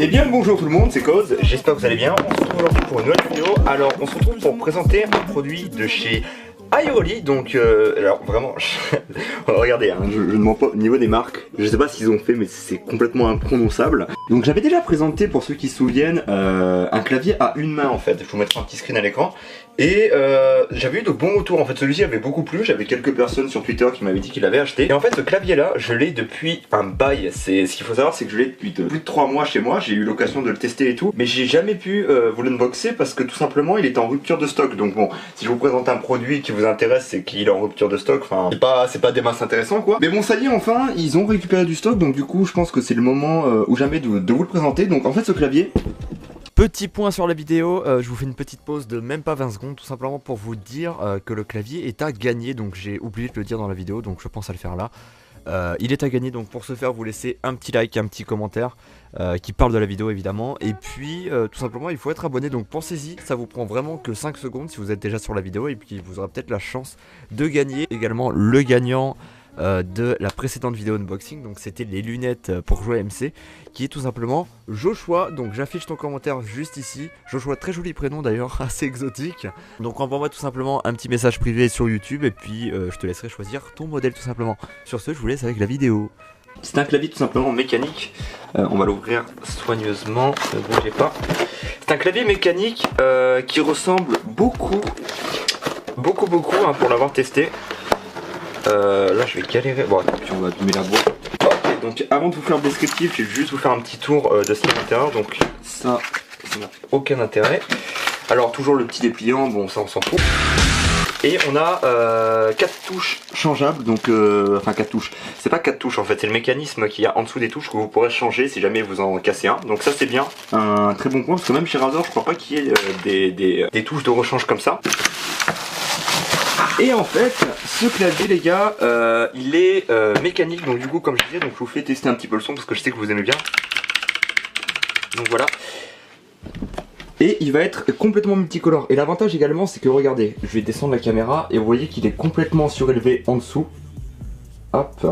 Eh bien bonjour tout le monde, c'est Cause, j'espère que vous allez bien. On se retrouve aujourd'hui pour une nouvelle vidéo. Alors on se retrouve pour présenter un produit de chez Airoli. Donc alors vraiment regardez hein, je ne mens pas au niveau des marques. Je sais pas ce qu'ils ont fait mais c'est complètement imprononçable. Donc j'avais déjà présenté, pour ceux qui se souviennent, un clavier à une main en fait. Je vous mettrai un petit screen à l'écran. Et j'avais eu de bons retours. En fait celui-ci avait beaucoup plu. J'avais quelques personnes sur Twitter qui m'avaient dit qu'ils l'avaient acheté. Et en fait ce clavier là je l'ai depuis un bail. Ce qu'il faut savoir c'est que je l'ai depuis plus de 3 mois chez moi. J'ai eu l'occasion de le tester et tout. Mais j'ai jamais pu vous l'unboxer parce que tout simplement il était en rupture de stock. Donc bon, si je vous présente un produit qui vous intéresse, c'est qu'il est en rupture de stock. Enfin c'est pas des masses intéressants quoi. Mais bon ça y est, enfin ils ont récupéré du stock. Donc du coup je pense que c'est le moment ou jamais de vous le présenter. Donc en fait ce clavier, petit point sur la vidéo, je vous fais une petite pause de même pas 20 secondes tout simplement pour vous dire que le clavier est à gagner. Donc j'ai oublié de le dire dans la vidéo, donc je pense à le faire là. Il est à gagner, donc pour ce faire vous laissez un petit like, un petit commentaire qui parle de la vidéo évidemment. Et puis tout simplement il faut être abonné, donc pensez-y, ça vous prend vraiment que 5 secondes si vous êtes déjà sur la vidéo. Et puis vous aurez peut-être la chance de gagner également le gagnant de la précédente vidéo unboxing. Donc c'était les lunettes pour jouer MC, qui est tout simplement Joshua. Donc j'affiche ton commentaire juste ici. Joshua, très joli prénom d'ailleurs, assez exotique. Donc envoie-moi tout simplement un petit message privé sur YouTube. Et puis je te laisserai choisir ton modèle tout simplement. Sur ce je vous laisse avec la vidéo. c'est un clavier tout simplement mécanique. On va l'ouvrir soigneusement, ne bougez pas. C'est un clavier mécanique qui ressemble beaucoup hein, pour l'avoir testé. Là je vais galérer, bon attends, puis on va abîmer la boîte. Ok, donc avant de vous faire le descriptif, je vais juste vous faire un petit tour de ce qu'il y a à l'intérieur. Donc ça n'a aucun intérêt. Alors toujours le petit dépliant, bon ça on s'en fout. Et on a 4 touches changeables, donc enfin 4 touches, c'est pas 4 touches en fait, c'est le mécanisme qu'il y a en dessous des touches que vous pourrez changer si jamais vous en cassez un. Donc ça c'est bien, un très bon point, parce que même chez Razer je crois pas qu'il y ait des touches de rechange comme ça. Et en fait, ce clavier les gars, il est mécanique, donc du coup comme je disais, donc je vous fais tester un petit peu le son parce que je sais que vous aimez bien. Donc voilà. Et il va être complètement multicolore. Et l'avantage également c'est que regardez, je vais descendre la caméra et vous voyez qu'il est complètement surélevé en dessous. Hop.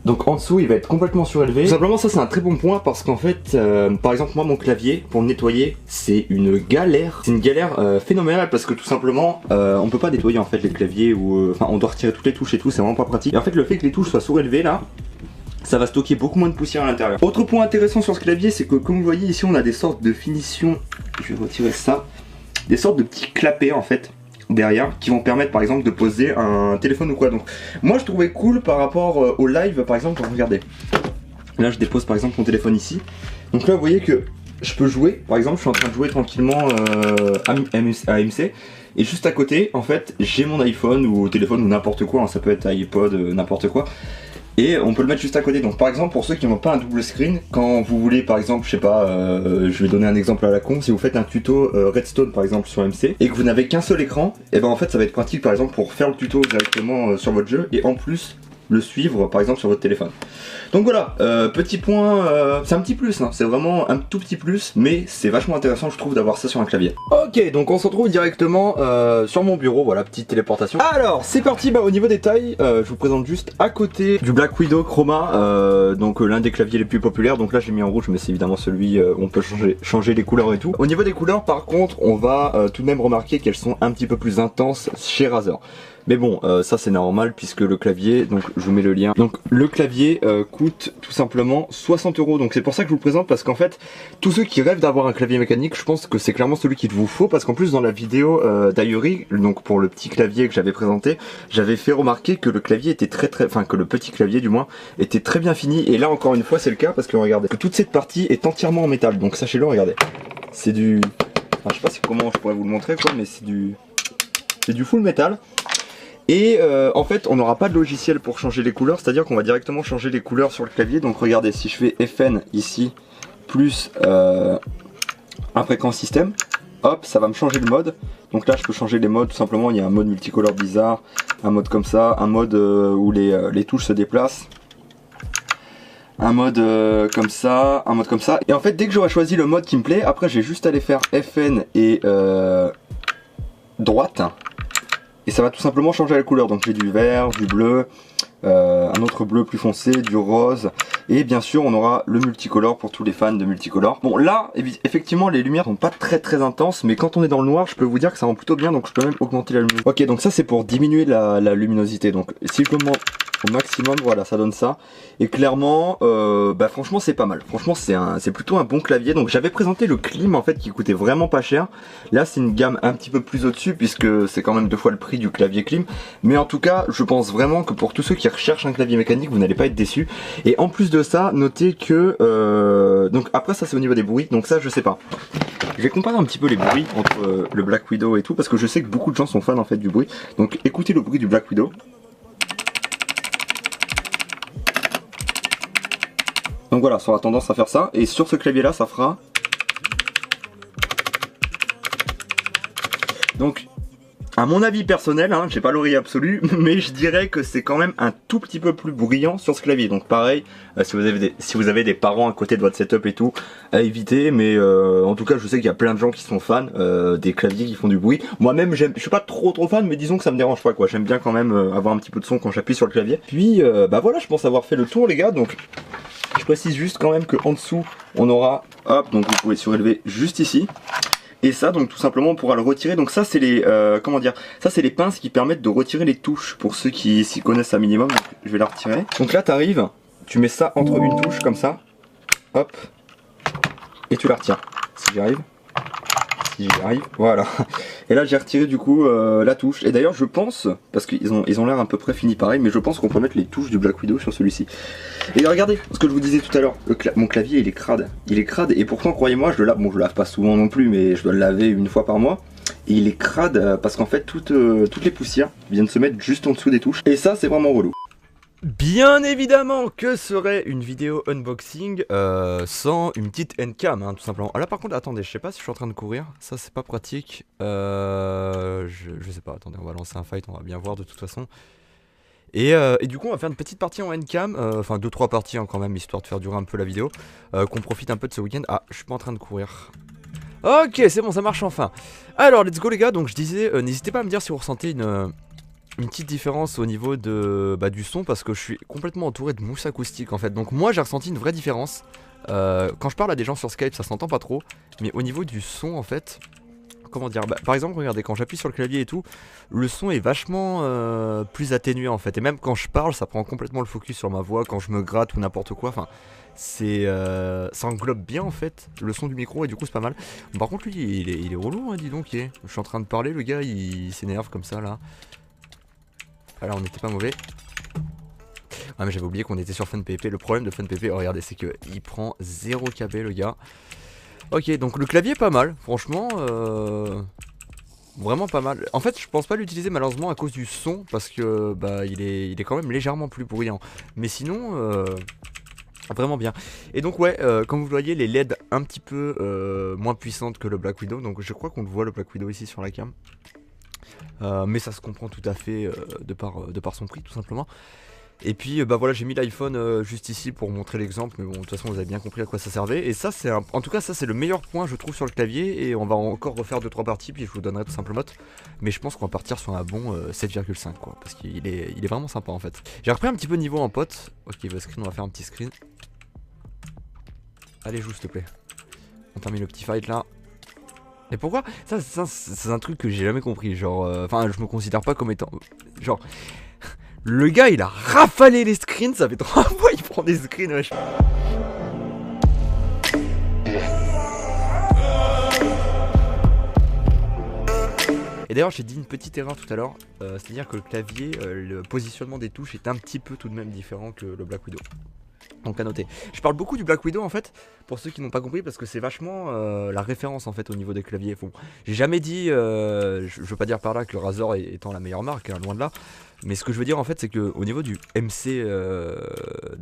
Donc en dessous il va être complètement surélevé. Tout simplement ça c'est un très bon point parce qu'en fait par exemple moi mon clavier pour le nettoyer c'est une galère. C'est une galère phénoménale parce que tout simplement on peut pas nettoyer en fait les claviers ou enfin on doit retirer toutes les touches et tout, c'est vraiment pas pratique. Et en fait le fait que les touches soient surélevées là, ça va stocker beaucoup moins de poussière à l'intérieur. Autre point intéressant sur ce clavier c'est que comme vous voyez ici on a des sortes de finitions, je vais retirer ça, des sortes de petits clapets en fait derrière qui vont permettre par exemple de poser un téléphone ou quoi. Donc moi je trouvais cool par rapport au live par exemple. Donc regardez, là je dépose par exemple mon téléphone ici, donc là vous voyez que je peux jouer, par exemple je suis en train de jouer tranquillement à AMC et juste à côté en fait j'ai mon iPhone ou téléphone ou n'importe quoi hein, ça peut être iPod, n'importe quoi. Et on peut le mettre juste à côté. Donc par exemple pour ceux qui n'ont pas un double screen, quand vous voulez par exemple, je sais pas, je vais donner un exemple à la con, si vous faites un tuto Redstone par exemple sur MC et que vous n'avez qu'un seul écran, et ben en fait ça va être pratique par exemple pour faire le tuto directement sur votre jeu et en plus le suivre par exemple sur votre téléphone. Donc voilà, petit point, c'est un petit plus, hein, c'est vraiment un tout petit plus, mais c'est vachement intéressant je trouve d'avoir ça sur un clavier. Ok, donc on se retrouve directement sur mon bureau, voilà, petite téléportation. Alors c'est parti, au niveau des tailles, je vous présente juste à côté du Black Widow Chroma, donc l'un des claviers les plus populaires. Donc là j'ai mis en rouge mais c'est évidemment celui où on peut changer les couleurs et tout. Au niveau des couleurs par contre on va tout de même remarquer qu'elles sont un petit peu plus intenses chez Razer. Mais bon, ça c'est normal puisque le clavier, donc je vous mets le lien. Donc le clavier coûte tout simplement 60 €. Donc c'est pour ça que je vous le présente parce qu'en fait, tous ceux qui rêvent d'avoir un clavier mécanique, je pense que c'est clairement celui qu'il vous faut. Parce qu'en plus dans la vidéo d'Airoli, donc pour le petit clavier que j'avais présenté, j'avais fait remarquer que le clavier était enfin que le petit clavier du moins, était très bien fini. Et là encore une fois c'est le cas parce que regardez, que toute cette partie est entièrement en métal. Donc sachez-le, regardez. C'est du... Enfin, je sais pas comment je pourrais vous le montrer quoi, mais c'est du full métal. Et en fait on n'aura pas de logiciel pour changer les couleurs, c'est à dire qu'on va directement changer les couleurs sur le clavier. Donc regardez, si je fais FN ici plus un fréquence système, hop ça va me changer le mode. Donc là je peux changer les modes tout simplement, il y a un mode multicolore bizarre, un mode comme ça, un mode où les touches se déplacent, un mode comme ça, un mode comme ça. Et en fait dès que j'aurai choisi le mode qui me plaît, après j'ai juste à aller faire FN et droite. Et ça va tout simplement changer la couleur. Donc j'ai du vert, du bleu, un autre bleu plus foncé, du rose. Et bien sûr on aura le multicolore pour tous les fans de multicolore. Bon là effectivement les lumières sont pas très intenses, mais quand on est dans le noir je peux vous dire que ça rend plutôt bien, donc je peux même augmenter la luminosité. Ok, donc ça c'est pour diminuer la luminosité, donc si je augmente au maximum, voilà, ça donne ça. Et clairement bah franchement c'est pas mal, franchement c'est plutôt un bon clavier. Donc j'avais présenté le Klim en fait qui coûtait vraiment pas cher. Là c'est une gamme un petit peu plus au dessus puisque c'est quand même 2 fois le prix du clavier Klim, mais en tout cas je pense vraiment que pour tous ceux qui recherchent un clavier mécanique vous n'allez pas être déçus. Et en plus de ça, notez que donc après ça c'est au niveau des bruits, donc ça je sais pas. Je vais comparer un petit peu les bruits entre le Black Widow et tout, parce que je sais que beaucoup de gens sont fans en fait du bruit. Donc écoutez le bruit du Black Widow. Donc voilà, ça aura tendance à faire ça, et sur ce clavier là ça fera. Donc à mon avis personnel, hein, j'ai pas l'oreille absolue, mais je dirais que c'est quand même un tout petit peu plus bruyant sur ce clavier. Donc pareil, si vous avez des parents à côté de votre setup et tout, à éviter. Mais en tout cas, je sais qu'il y a plein de gens qui sont fans des claviers qui font du bruit. Moi-même, je suis pas trop fan, mais disons que ça me dérange pas quoi. J'aime bien quand même avoir un petit peu de son quand j'appuie sur le clavier. Puis bah voilà, je pense avoir fait le tour les gars. Donc je précise juste quand même que en dessous, on aura, hop, donc vous pouvez surélever juste ici. Et ça donc tout simplement on pourra le retirer. Donc ça c'est les comment dire, ça c'est les pinces qui permettent de retirer les touches pour ceux qui s'y connaissent un minimum. Donc je vais la retirer. Donc là t'arrives, tu mets ça entre une touche comme ça, hop, et tu la retires. Si j'y arrive. Si j'y arrive, voilà. Et là j'ai retiré du coup la touche. Et d'ailleurs je pense, parce qu'ils ont l'air à peu près finis pareil, mais je pense qu'on peut mettre les touches du Black Widow sur celui-ci. Et regardez, ce que je vous disais tout à l'heure, mon clavier il est crade. Il est crade et pourtant croyez-moi je le lave, bon je le lave pas souvent non plus, mais je dois le laver une fois par mois. Et il est crade parce qu'en fait toutes les poussières viennent se mettre juste en dessous des touches. Et ça c'est vraiment relou. Bien évidemment, que serait une vidéo unboxing sans une petite endcam, hein, tout simplement. Ah là par contre, attendez, je sais pas si je suis en train de courir, ça c'est pas pratique. Je sais pas, attendez, on va lancer un fight, on va bien voir de toute façon. Et du coup on va faire une petite partie en endcam, enfin 2-3 parties hein, quand même, histoire de faire durer un peu la vidéo, qu'on profite un peu de ce week-end. Ah, je suis pas en train de courir. Ok, c'est bon, ça marche enfin. Alors, let's go les gars, donc je disais, n'hésitez pas à me dire si vous ressentez une petite différence au niveau de, du son, parce que je suis complètement entouré de mousse acoustique en fait. Donc moi j'ai ressenti une vraie différence. Quand je parle à des gens sur Skype ça s'entend pas trop, mais au niveau du son en fait, comment dire, par exemple regardez, quand j'appuie sur le clavier et tout, le son est vachement plus atténué en fait. Et même quand je parle ça prend complètement le focus sur ma voix, quand je me gratte ou n'importe quoi, enfin ça englobe bien en fait le son du micro et du coup c'est pas mal. Par contre lui il est relou hein, dis donc, je suis en train de parler, le gars il s'énerve comme ça là. Ah là on n'était pas mauvais. Ah mais j'avais oublié qu'on était sur FunPP. Le problème de FunPP, oh, regardez, c'est que il prend 0 KB le gars. Ok, donc le clavier est pas mal, franchement vraiment pas mal. En fait je pense pas l'utiliser malheureusement à cause du son, parce que bah il est quand même légèrement plus bruyant. Mais sinon vraiment bien. Et donc ouais, comme vous le voyez, les LED un petit peu moins puissantes que le Black Widow. Donc je crois qu'on le voit le Black Widow ici sur la cam. Mais ça se comprend tout à fait de par son prix tout simplement. Et puis bah voilà, j'ai mis l'iPhone juste ici pour montrer l'exemple, mais bon de toute façon vous avez bien compris à quoi ça servait. Et ça c'est en tout cas ça c'est le meilleur point je trouve sur le clavier. Et on va encore refaire 2-3 parties puis je vous donnerai tout simplement. Mais je pense qu'on va partir sur un bon 7,5 quoi, parce qu'il est vraiment sympa en fait. J'ai repris un petit peu de niveau en pote. Ok, bah screen, on va faire un petit screen. Allez joue s'il te plaît. On termine le petit fight là. Et pourquoi? Ça c'est un truc que j'ai jamais compris, genre, enfin je me considère pas comme étant, genre, le gars il a rafalé les screens, ça fait 3 fois il prend des screens, wesh. Et d'ailleurs j'ai dit une petite erreur tout à l'heure, c'est à dire que le clavier, le positionnement des touches est un petit peu tout de même différent que le Black Widow. Donc à noter. Je parle beaucoup du Black Widow en fait, pour ceux qui n'ont pas compris, parce que c'est vachement la référence en fait au niveau des claviers. Bon, j'ai jamais dit, je veux pas dire par là que le Razer étant la meilleure marque, hein, loin de là. Mais ce que je veux dire en fait, c'est que au niveau du MC, de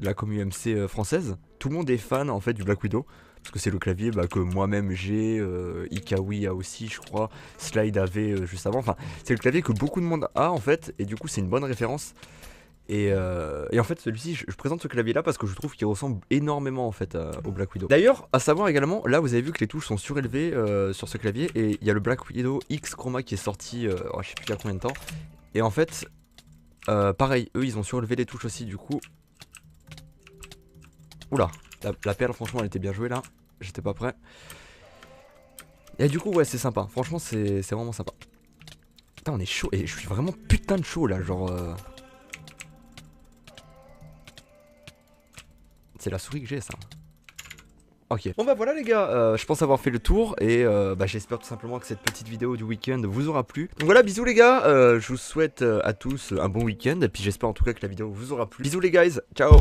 la commu MC française, tout le monde est fan en fait du Black Widow. Parce que c'est le clavier que moi-même j'ai, Ikawi a aussi je crois, Slide avait juste avant. Enfin, c'est le clavier que beaucoup de monde a en fait, et du coup c'est une bonne référence. Et en fait celui-ci je présente ce clavier là parce que je trouve qu'il ressemble énormément en fait au Black Widow. D'ailleurs à savoir également, là vous avez vu que les touches sont surélevées sur ce clavier. Et il y a le Black Widow X Chroma qui est sorti je sais plus il y a combien de temps. Et en fait pareil, eux ils ont surélevé les touches aussi du coup. Oula, la perle franchement elle était bien jouée là. J'étais pas prêt. Et du coup ouais c'est sympa. Franchement c'est vraiment sympa. Putain on est chaud. Et je suis vraiment putain de chaud là. Genre c'est la souris que j'ai ça. Ok. Bon bah voilà les gars, je pense avoir fait le tour et bah, j'espère tout simplement que cette petite vidéo du week-end vous aura plu. Donc voilà, bisous les gars, je vous souhaite à tous un bon week-end et puis j'espère en tout cas que la vidéo vous aura plu. Bisous les guys, ciao.